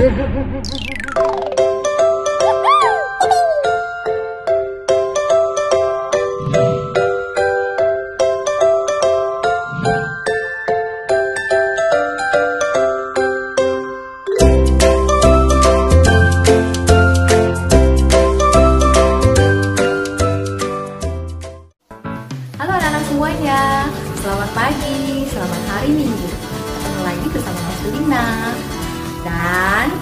Halo anak-anak semuanya, selamat pagi, selamat hari Minggu. Ketemu lagi bersama Mas Lina dan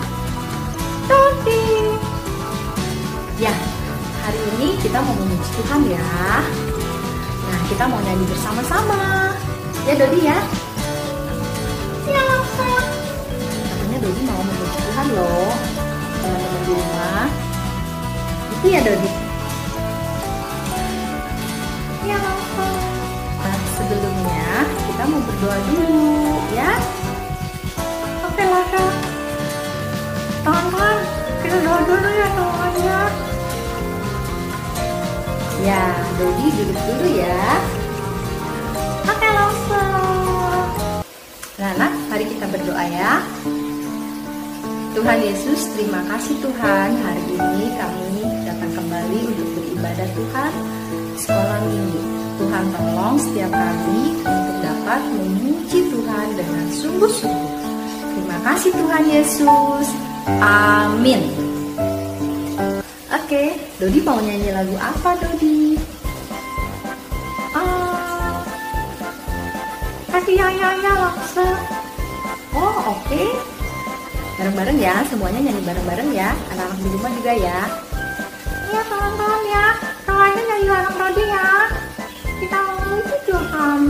Dodi. Ya, hari ini kita mau memuji Tuhan ya. Nah, kita mau nyanyi bersama-sama. Ya Dodi ya. Ya, katanya Dodi mau memuji Tuhan loh. Teman-teman di rumah. Itu ya Dodi. Nah, sebelumnya kita mau berdoa dulu ya. Oke lah Kak. Teman-teman, kita doa dulu ya semuanya. Ya, Dodi duduk dulu ya. Oke langsung. Nah, mari kita berdoa ya. Tuhan Yesus, terima kasih Tuhan, hari ini kami datang kembali untuk beribadah Tuhan di sekolah minggu. Tuhan tolong setiap kami untuk dapat memuji Tuhan dengan sungguh-sungguh. Terima kasih Tuhan Yesus. Amin. Oke, Dodi mau nyanyi lagu apa Dodi? Kasih ya langsung. Oh oke. Bareng-bareng ya, semuanya nyanyi bareng-bareng ya. Anak-anak di rumah juga ya. Iya teman-teman ya, semuanya nyanyi bareng Dodi ya. Kita mau memuji Tuhan.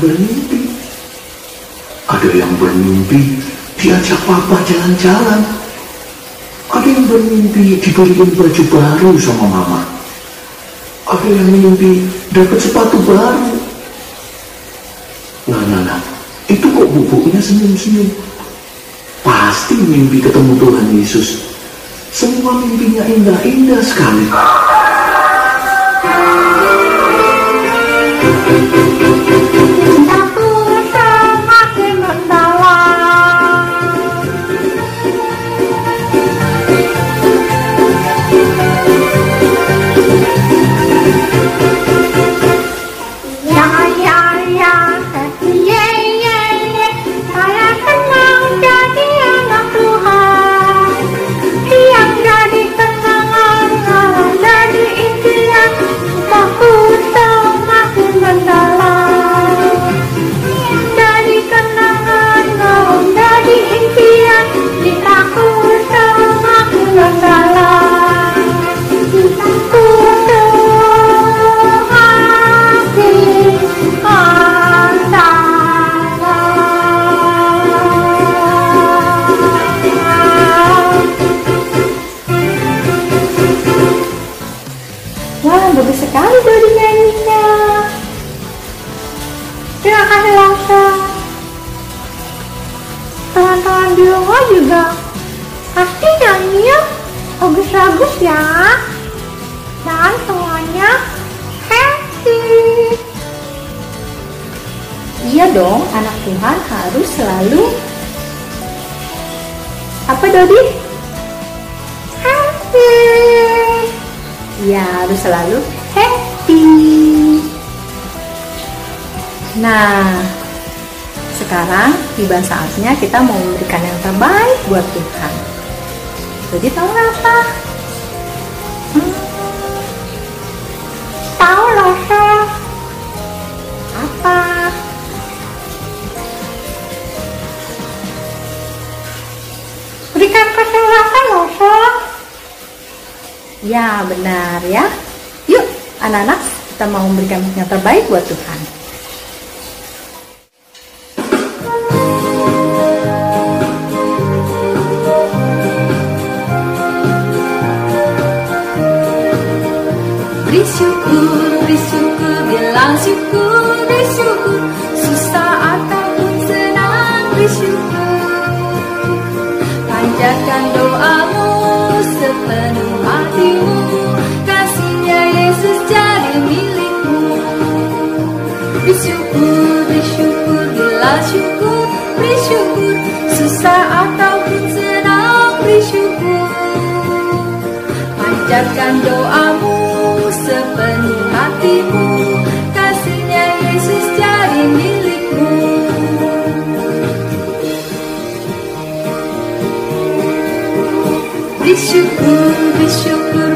Bermimpi. Ada yang bermimpi diajak papa jalan-jalan. Ada yang bermimpi dibeliin baju baru sama mama. Ada yang mimpi dapat sepatu baru. Nah, itu kok bubuknya senyum-senyum. Pasti mimpi ketemu Tuhan Yesus. Semua mimpinya indah-indah sekali. Saya senang jadi anak Tuhan, yang jadi kenangan Hai Lasa. Teman-teman di rumah juga pasti nyanyinya bagus-bagus ya. Dan semuanya happy. Iya dong, anak Tuhan harus selalu apa Dodi? Happy. Ya, harus selalu happy. Nah, sekarang tiba saatnya kita mau memberikan yang terbaik buat Tuhan. Jadi tahu apa? Tahu Lasa. Apa? Berikan kesehatan Lasa. Ya, benar ya. Yuk, anak-anak, kita mau memberikan yang terbaik buat Tuhan. Bersyukur, bilang syukur, bersyukur, susah ataupun senang, bersyukur. Panjatkan doamu sepenuh hatimu, kasihnya Yesus jadi milikmu. Bersyukur, bilang syukur, bersyukur, susah ataupun senang, bersyukur. Panjatkan doamu sepenuh hatimu, kasihnya Yesus jadi milikmu. Bersyukur,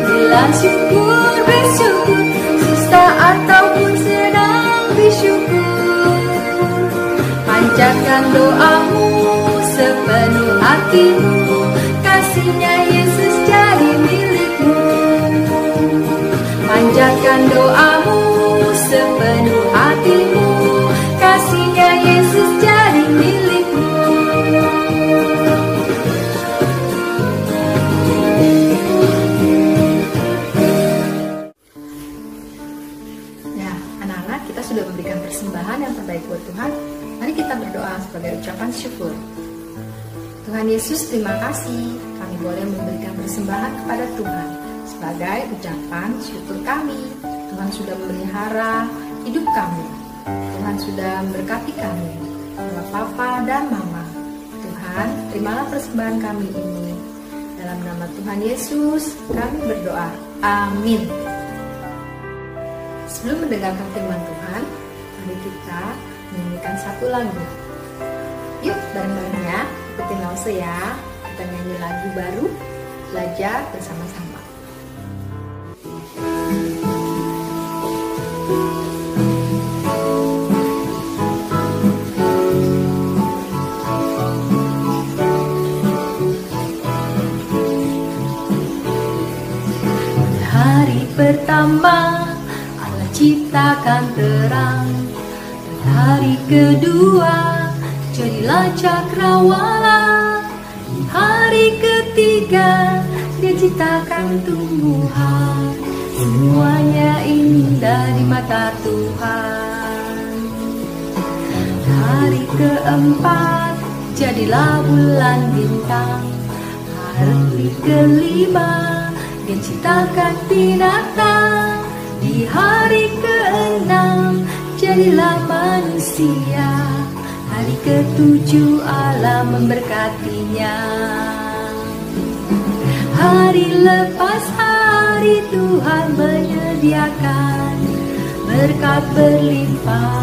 bilang syukur, bersyukur, susah ataupun senang, bersyukur. Panjatkan doamu sepenuh hatimu, kasihnya Yesus jadi milikmu. Panjatkan doamu sepenuh hatimu, kasihnya Yesus jadi milikmu. Ya, anak-anak, kita sudah memberikan persembahan yang terbaik buat Tuhan. Mari kita berdoa sebagai ucapan syukur. Tuhan Yesus, terima kasih kami boleh memberikan persembahan kepada Tuhan sebagai ucapan syukur kami. Tuhan sudah memelihara hidup kami. Tuhan sudah memberkati kami, Papa dan Mama. Tuhan, terimalah persembahan kami ini. Dalam nama Tuhan Yesus, kami berdoa. Amin. Sebelum mendengarkan firman Tuhan, mari kita menyanyikan satu lagu. Yuk, bareng-bareng ya. Ikutin Lause ya. Kita nyanyi lagu baru, belajar bersama-sama. Hari pertama Allah ciptakan terang, dan hari kedua jadilah cakrawala. Di hari ketiga Dia ciptakan tumbuhan, semuanya indah di mata Tuhan. Hari keempat jadilah bulan bintang. Hari kelima Dia ciptakan binatang. Di hari keenam jadilah manusia. Hari ketujuh Allah memberkatinya. Hari lepas hari Tuhan menyediakan berkat berlimpah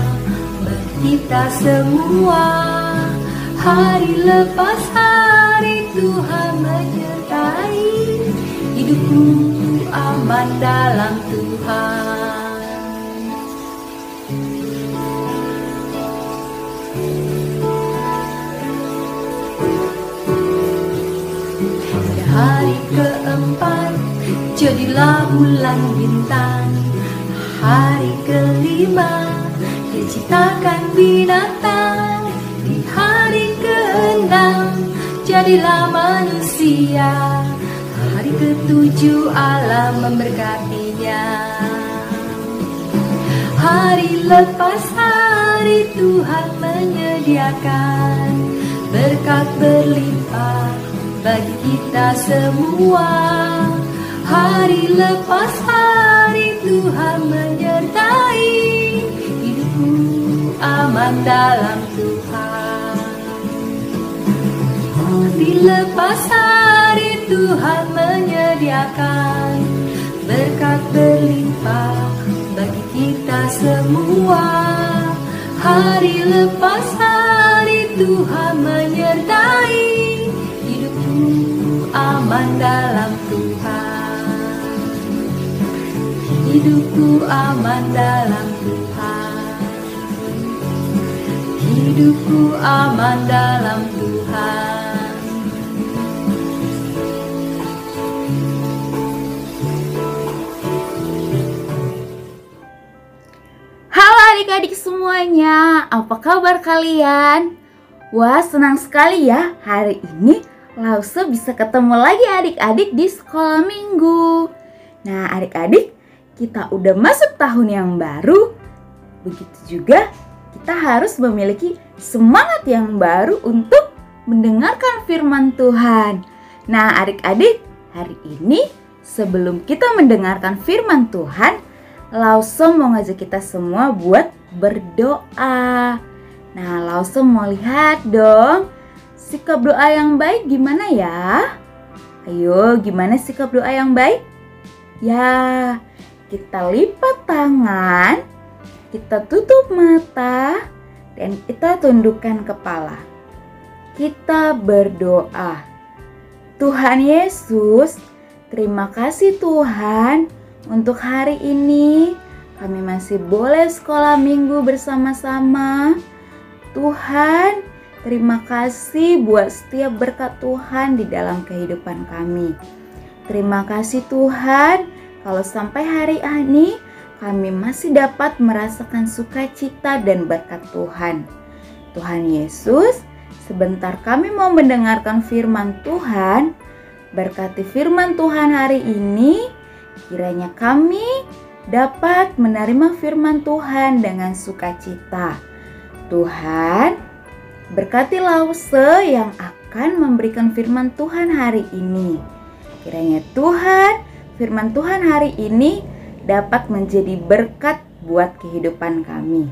bagi kita semua. Hari lepas hari Tuhan menyertai hidupku aman dalam Tuhan. Hari keempat jadilah bulan bintang. Hari kelima Dia ciptakan binatang. Di hari keenam jadilah manusia. Hari ketujuh Allah memberkatinya. Hari lepas hari Tuhan menyediakan berkat berlimpah bagi kita semua. Hari lepas hari Tuhan menyertai hidupku aman dalam Tuhan. Hari lepas hari Tuhan menyediakan berkat berlimpah bagi kita semua. Hari lepas hari Tuhan menyertai hidupku aman dalam Tuhan. Hidupku aman dalam Tuhan. Hidupku aman dalam Tuhan. Halo adik-adik semuanya, apa kabar kalian? Wah, senang sekali ya hari ini Lause bisa ketemu lagi adik-adik di sekolah minggu. Nah adik-adik, kita udah masuk tahun yang baru. Begitu juga kita harus memiliki semangat yang baru untuk mendengarkan firman Tuhan. Nah adik-adik, hari ini sebelum kita mendengarkan firman Tuhan, Lause mau ngajak kita semua buat berdoa. Nah, Lause mau lihat dong sikap doa yang baik gimana ya? Ayo, gimana sikap doa yang baik? Ya, kita lipat tangan, kita tutup mata, dan kita tundukkan kepala. Kita berdoa. Tuhan Yesus, terima kasih Tuhan. Untuk hari ini kami masih boleh sekolah minggu bersama-sama. Tuhan, terima kasih buat setiap berkat Tuhan di dalam kehidupan kami. Terima kasih Tuhan, kalau sampai hari ini kami masih dapat merasakan sukacita dan berkat Tuhan. Tuhan Yesus, sebentar kami mau mendengarkan firman Tuhan. Berkati firman Tuhan hari ini. Kiranya kami dapat menerima firman Tuhan dengan sukacita. Tuhan, berkati Lause yang akan memberikan firman Tuhan hari ini. Kiranya Tuhan, firman Tuhan hari ini dapat menjadi berkat buat kehidupan kami.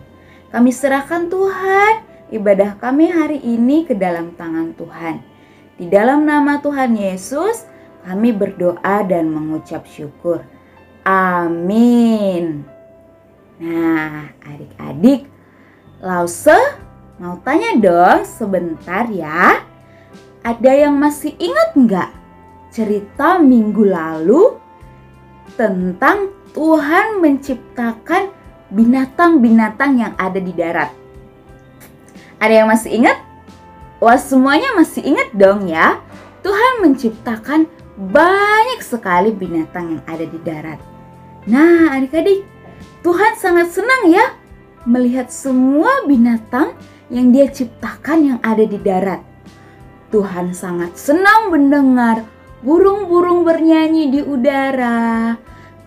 Kami serahkan Tuhan, ibadah kami hari ini ke dalam tangan Tuhan. Di dalam nama Tuhan Yesus, kami berdoa dan mengucap syukur. Amin. Nah, adik-adik, Lause mau tanya dong sebentar ya. Ada yang masih ingat nggak cerita minggu lalu tentang Tuhan menciptakan binatang-binatang yang ada di darat? Ada yang masih ingat? Wah, semuanya masih ingat dong ya. Tuhan menciptakan banyak sekali binatang yang ada di darat. Nah adik-adik, Tuhan sangat senang ya melihat semua binatang yang Dia ciptakan yang ada di darat. Tuhan sangat senang mendengar burung-burung bernyanyi di udara.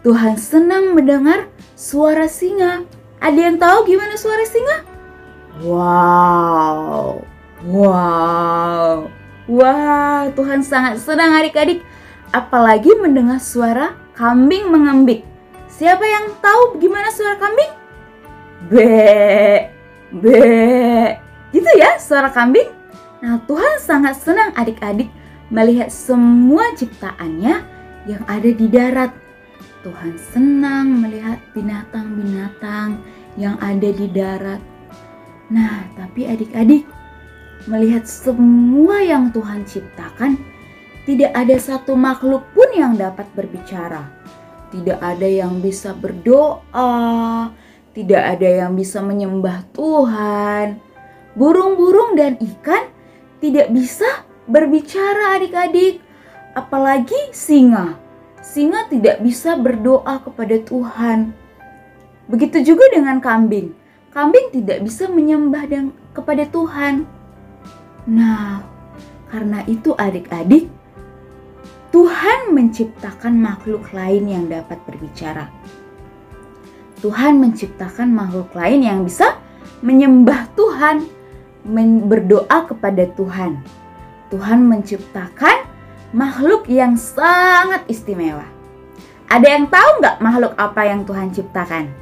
Tuhan senang mendengar suara singa. Ada yang tahu gimana suara singa? Wow, wow, wow, Tuhan sangat senang adik-adik. Apalagi mendengar suara kambing mengembik. Siapa yang tahu gimana suara kambing? Be, be, gitu ya suara kambing. Nah Tuhan sangat senang adik-adik melihat semua ciptaannya yang ada di darat. Tuhan senang melihat binatang-binatang yang ada di darat. Nah tapi adik-adik, melihat semua yang Tuhan ciptakan, tidak ada satu makhluk pun yang dapat berbicara. Tidak ada yang bisa berdoa. Tidak ada yang bisa menyembah Tuhan. Burung-burung dan ikan tidak bisa berbicara adik-adik. Apalagi singa. Singa tidak bisa berdoa kepada Tuhan. Begitu juga dengan kambing. Kambing tidak bisa menyembah kepada Tuhan. Nah, karena itu adik-adik, Tuhan menciptakan makhluk lain yang dapat berbicara. Tuhan menciptakan makhluk lain yang bisa menyembah Tuhan, berdoa kepada Tuhan. Tuhan menciptakan makhluk yang sangat istimewa. Ada yang tahu nggak makhluk apa yang Tuhan ciptakan?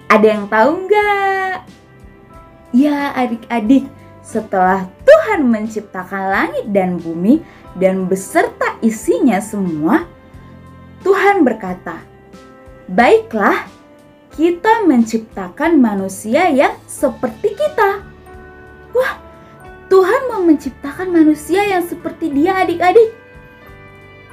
Ada yang tahu nggak? Ya adik-adik, setelah Tuhan menciptakan langit dan bumi dan beserta isinya semua, Tuhan berkata, "Baiklah, kita menciptakan manusia yang seperti kita." Wah, Tuhan mau menciptakan manusia yang seperti Dia, adik-adik.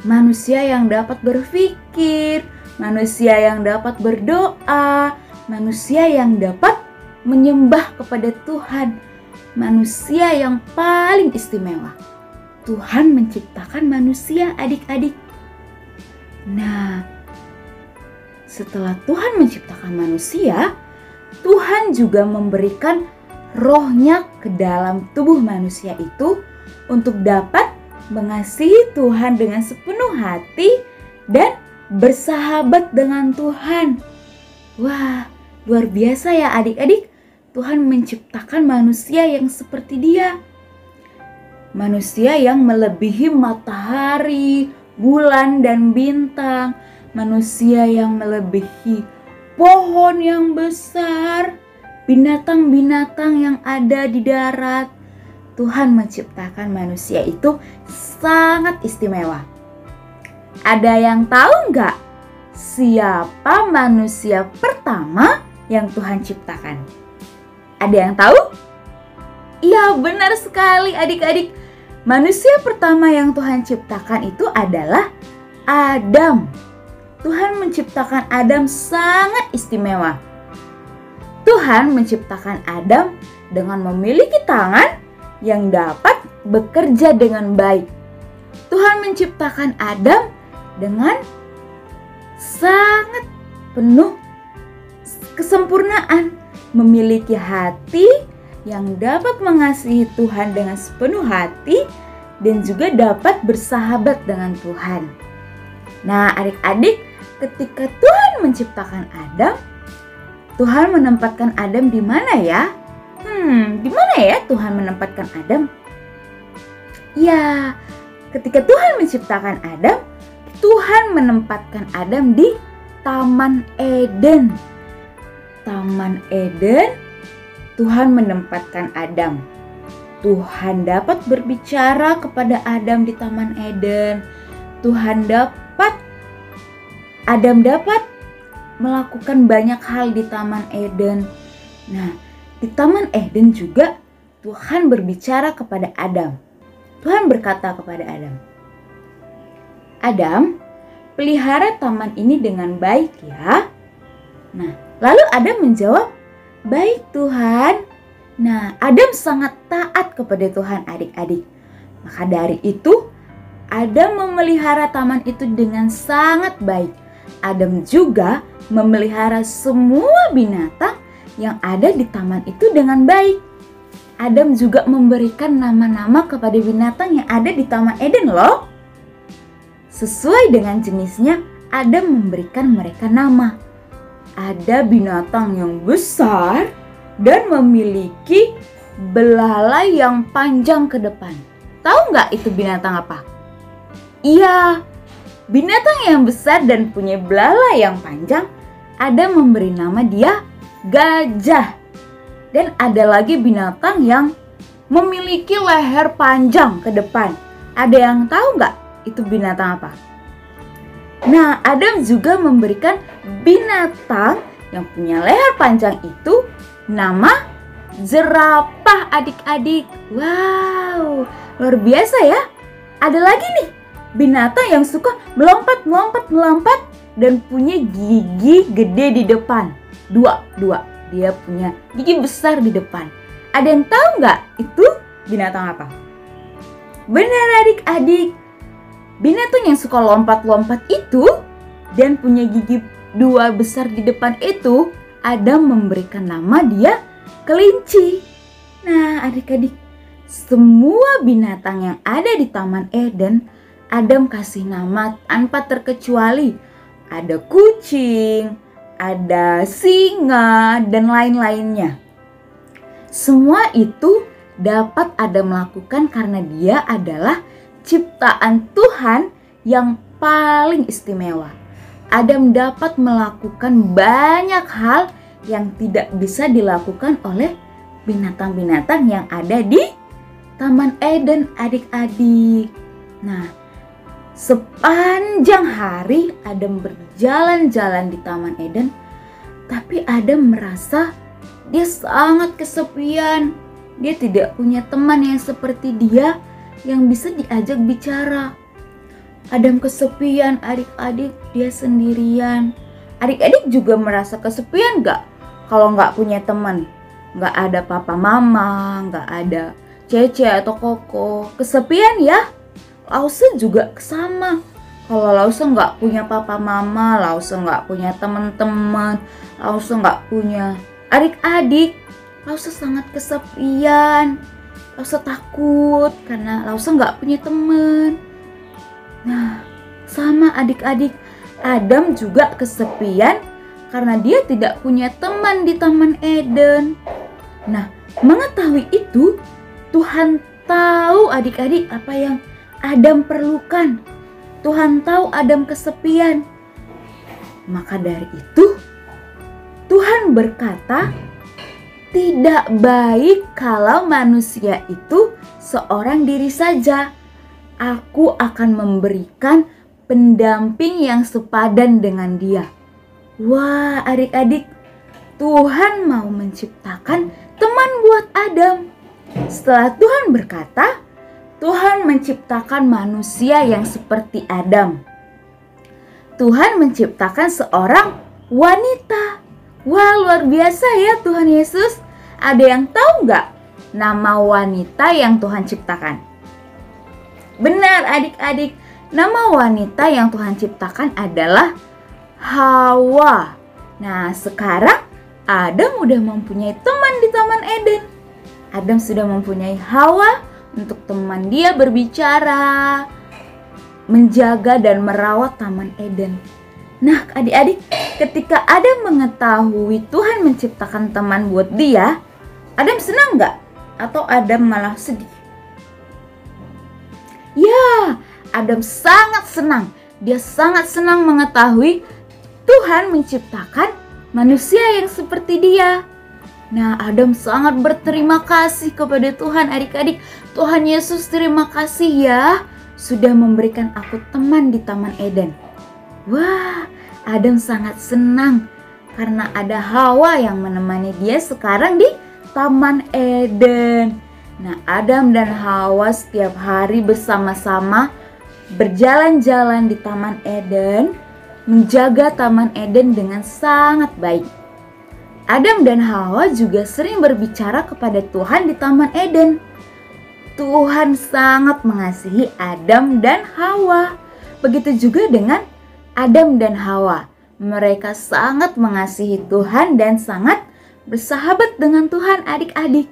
Manusia yang dapat berpikir, manusia yang dapat berdoa, manusia yang dapat menyembah kepada Tuhan, manusia yang paling istimewa. Tuhan menciptakan manusia, adik-adik. Nah, setelah Tuhan menciptakan manusia, Tuhan juga memberikan rohnya ke dalam tubuh manusia itu untuk dapat mengasihi Tuhan dengan sepenuh hati dan bersahabat dengan Tuhan. Wah, luar biasa ya adik-adik. Tuhan menciptakan manusia yang seperti Dia. Manusia yang melebihi matahari, bulan, dan bintang. Manusia yang melebihi pohon yang besar, binatang-binatang yang ada di darat. Tuhan menciptakan manusia itu sangat istimewa. Ada yang tahu nggak siapa manusia pertama yang Tuhan ciptakan? Ada yang tahu? Iya, benar sekali adik-adik. Manusia pertama yang Tuhan ciptakan itu adalah Adam. Tuhan menciptakan Adam sangat istimewa. Tuhan menciptakan Adam dengan memiliki tangan yang dapat bekerja dengan baik. Tuhan menciptakan Adam dengan sangat penuh kesempurnaan, memiliki hati yang dapat mengasihi Tuhan dengan sepenuh hati dan juga dapat bersahabat dengan Tuhan. Nah, adik-adik, ketika Tuhan menciptakan Adam, Tuhan menempatkan Adam di mana ya? Di mana ya Tuhan menempatkan Adam? Ya, ketika Tuhan menciptakan Adam, Tuhan menempatkan Adam di Taman Eden. Taman Eden, Tuhan menempatkan Adam. Tuhan dapat berbicara kepada Adam di Taman Eden. Adam dapat melakukan banyak hal di Taman Eden. Nah, di Taman Eden juga Tuhan berbicara kepada Adam. Tuhan berkata kepada Adam, "Adam, pelihara taman ini dengan baik ya." Nah, lalu Adam menjawab, "Baik Tuhan." Nah, Adam sangat taat kepada Tuhan adik-adik. Maka dari itu, Adam memelihara taman itu dengan sangat baik. Adam juga memelihara semua binatang yang ada di taman itu dengan baik. Adam juga memberikan nama-nama kepada binatang yang ada di Taman Eden loh. Sesuai dengan jenisnya, Adam memberikan mereka nama. Ada binatang yang besar dan memiliki belalai yang panjang ke depan. Tahu nggak itu binatang apa? Iya, binatang yang besar dan punya belalai yang panjang. Adam memberi nama dia gajah. Dan ada lagi binatang yang memiliki leher panjang ke depan. Ada yang tahu nggak itu binatang apa? Nah, Adam juga memberikan binatang yang punya leher panjang itu nama jerapah adik-adik. Wow, luar biasa ya. Ada lagi nih, binatang yang suka melompat dan punya gigi gede di depan. Dua. Dia punya gigi besar di depan. Ada yang tahu nggak itu binatang apa? Benar adik-adik. Binatang yang suka lompat-lompat itu dan punya gigi dua besar di depan itu, Adam memberikan nama dia kelinci. Nah adik-adik, semua binatang yang ada di Taman Eden, Adam kasih nama tanpa terkecuali. Ada kucing, ada singa, dan lain-lainnya. Semua itu dapat Adam lakukan karena dia adalah ciptaan Tuhan yang paling istimewa. Adam dapat melakukan banyak hal yang tidak bisa dilakukan oleh binatang-binatang yang ada di Taman Eden, adik-adik. Nah, sepanjang hari Adam berjalan-jalan di Taman Eden, tapi Adam merasa dia sangat kesepian. Dia tidak punya teman yang seperti dia yang bisa diajak bicara. Adam kesepian, adik-adik, dia sendirian. Adik-adik juga merasa kesepian gak? Kalau gak punya teman, gak ada papa mama, gak ada Cece atau Koko. Kesepian ya? Lause juga sama. Kalau Lause gak punya papa mama, Lause gak punya teman-teman, Lause gak punya adik-adik, Lause sangat kesepian. Lause takut karena Lause gak punya teman. Nah, sama adik-adik, Adam juga kesepian karena dia tidak punya teman di Taman Eden. Nah, mengetahui itu, Tuhan tahu adik-adik apa yang Adam perlukan. Tuhan tahu Adam kesepian. Maka dari itu, Tuhan berkata, tidak baik kalau manusia itu seorang diri saja. Aku akan memberikan pendamping yang sepadan dengan dia. Wah, adik-adik, Tuhan mau menciptakan teman buat Adam. Setelah Tuhan berkata, Tuhan menciptakan manusia yang seperti Adam. Tuhan menciptakan seorang wanita. Wah, luar biasa ya Tuhan Yesus. Ada yang tahu nggak nama wanita yang Tuhan ciptakan? Benar adik-adik, nama wanita yang Tuhan ciptakan adalah Hawa. Nah, sekarang Adam udah mempunyai teman di Taman Eden. Adam sudah mempunyai Hawa untuk teman dia berbicara, menjaga dan merawat Taman Eden. Nah, adik-adik, ketika Adam mengetahui Tuhan menciptakan teman buat dia, Adam senang nggak? Atau Adam malah sedih? Ya, Adam sangat senang. Dia sangat senang mengetahui Tuhan menciptakan manusia yang seperti dia. Nah, Adam sangat berterima kasih kepada Tuhan, adik-adik. Tuhan Yesus, terima kasih ya sudah memberikan aku teman di Taman Eden. Wah, Adam sangat senang karena ada Hawa yang menemani dia sekarang di Taman Eden. Nah, Adam dan Hawa setiap hari bersama-sama berjalan-jalan di Taman Eden, menjaga Taman Eden dengan sangat baik. Adam dan Hawa juga sering berbicara kepada Tuhan di Taman Eden. Tuhan sangat mengasihi Adam dan Hawa. Begitu juga dengan Adam dan Hawa. Mereka sangat mengasihi Tuhan dan sangat bersahabat dengan Tuhan, adik-adik.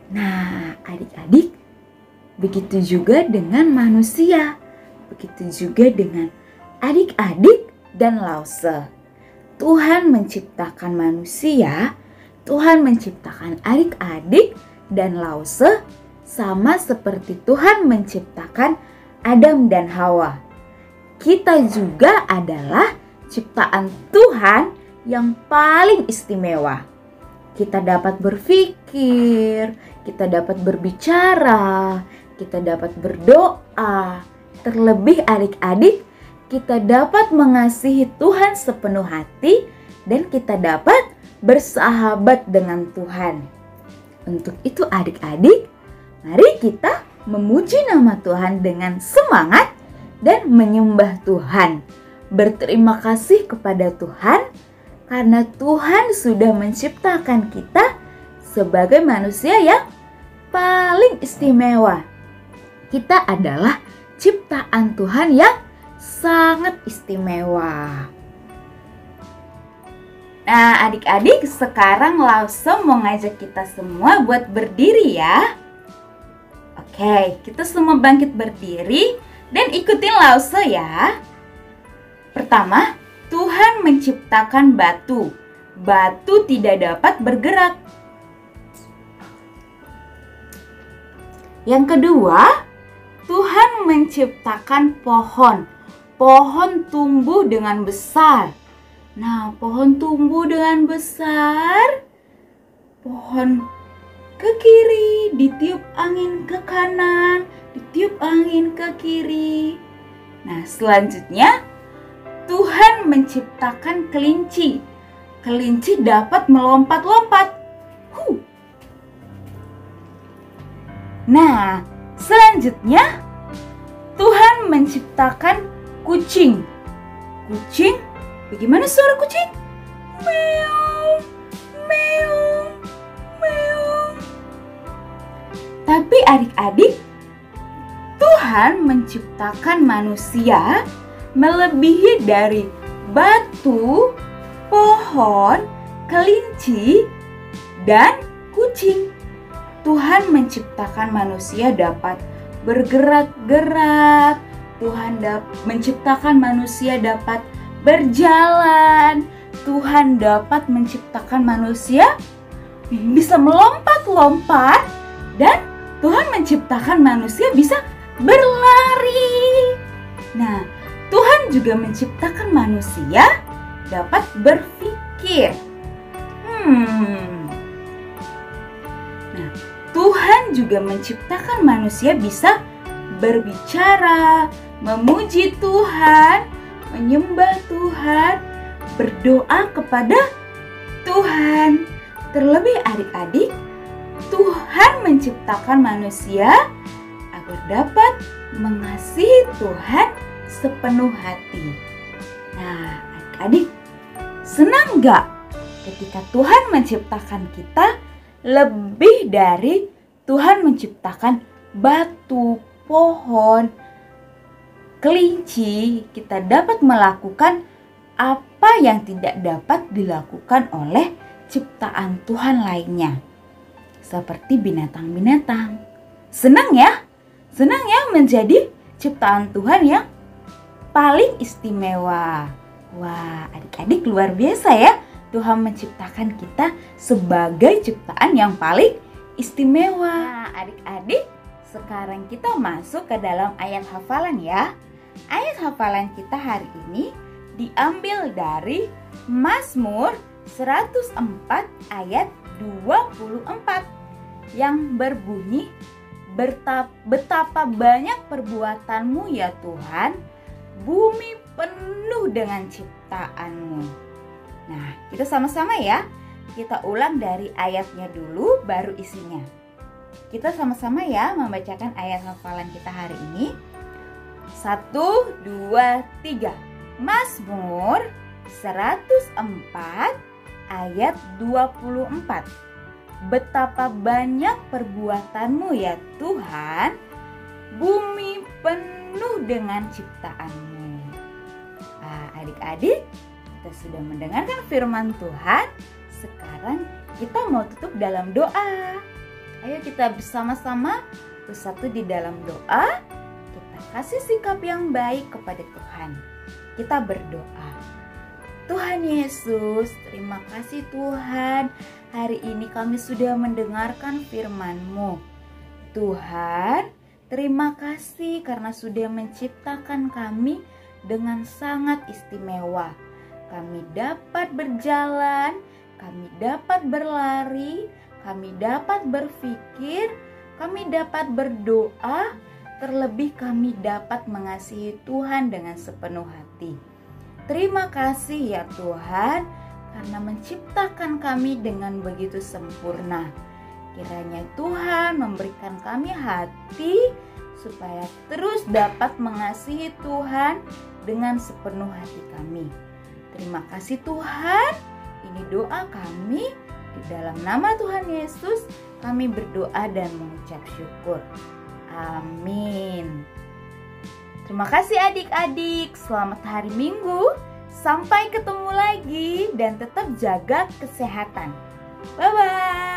Nah, adik-adik, begitu juga dengan manusia. Begitu juga dengan adik-adik dan Lause. Tuhan menciptakan manusia, Tuhan menciptakan adik-adik dan Lause sama seperti Tuhan menciptakan Adam dan Hawa. Kita juga adalah ciptaan Tuhan yang paling istimewa. Kita dapat berpikir, kita dapat berbicara, kita dapat berdoa. Terlebih adik-adik, kita dapat mengasihi Tuhan sepenuh hati dan kita dapat bersahabat dengan Tuhan. Untuk itu adik-adik, mari kita memuji nama Tuhan dengan semangat dan menyembah Tuhan. Berterima kasih kepada Tuhan karena Tuhan sudah menciptakan kita sebagai manusia yang paling istimewa. Kita adalah ciptaan Tuhan yang sangat istimewa. Nah, adik-adik, sekarang Lause mau ngajak kita semua buat berdiri ya. Oke, kita semua bangkit berdiri dan ikutin Lause ya. Pertama, Tuhan menciptakan batu. Batu tidak dapat bergerak. Yang kedua, Tuhan menciptakan pohon. Pohon tumbuh dengan besar. Nah, pohon tumbuh dengan besar. Pohon ke kiri, ditiup angin ke kanan, ditiup angin ke kiri. Nah, selanjutnya Tuhan menciptakan kelinci. Kelinci dapat melompat-lompat. Nah, selanjutnya Tuhan menciptakan kucing. Kucing, bagaimana suara kucing? Meow, meow, meow. Tapi adik-adik, Tuhan menciptakan manusia melebihi dari batu, pohon, kelinci, dan kucing. Tuhan menciptakan manusia dapat bergerak-gerak. Tuhan menciptakan manusia dapat berjalan. Tuhan dapat menciptakan manusia bisa melompat-lompat. Dan Tuhan menciptakan manusia bisa berlari. Nah, Tuhan juga menciptakan manusia dapat berpikir. Nah, Tuhan juga menciptakan manusia bisa berbicara, memuji Tuhan, menyembah Tuhan, berdoa kepada Tuhan. Terlebih adik-adik, Tuhan menciptakan manusia agar dapat mengasihi Tuhan sepenuh hati. Nah, adik-adik, senang gak ketika Tuhan menciptakan kita lebih dari Tuhan menciptakan batu, pohon, kelinci? Kita dapat melakukan apa yang tidak dapat dilakukan oleh ciptaan Tuhan lainnya, seperti binatang-binatang. Senang ya? Senang ya menjadi ciptaan Tuhan yang paling istimewa. Wah, adik-adik, luar biasa ya. Tuhan menciptakan kita sebagai ciptaan yang paling istimewa. Nah, adik-adik, sekarang kita masuk ke dalam ayat hafalan ya. Ayat hafalan kita hari ini diambil dari Mazmur 104 ayat 24 yang berbunyi, betapa banyak perbuatanmu ya Tuhan, bumi penuh dengan ciptaanmu. Nah, kita sama-sama ya. Kita ulang dari ayatnya dulu, baru isinya. Kita sama-sama ya membacakan ayat hafalan kita hari ini. 1, 2, 3. Mazmur 104 ayat 24. Betapa banyak perbuatanmu ya Tuhan, bumi penuh dengan ciptaanmu. Nah, adik-adik, kita sudah mendengarkan firman Tuhan. Sekarang kita mau tutup dalam doa. Ayo kita bersama-sama bersatu di dalam doa. Kita kasih sikap yang baik kepada Tuhan. Kita berdoa. Tuhan Yesus, terima kasih Tuhan. Hari ini kami sudah mendengarkan firman-Mu. Tuhan, terima kasih karena sudah menciptakan kami dengan sangat istimewa. Kami dapat berjalan, kami dapat berlari, kami dapat berpikir, kami dapat berdoa, terlebih kami dapat mengasihi Tuhan dengan sepenuh hati. Terima kasih ya Tuhan, karena menciptakan kami dengan begitu sempurna. Kiranya Tuhan memberikan kami hati supaya terus dapat mengasihi Tuhan dengan sepenuh hati kami. Terima kasih Tuhan, ini doa kami. Di dalam nama Tuhan Yesus kami berdoa dan mengucap syukur. Amin. Terima kasih adik-adik, selamat hari Minggu. Sampai ketemu lagi dan tetap jaga kesehatan. Bye-bye.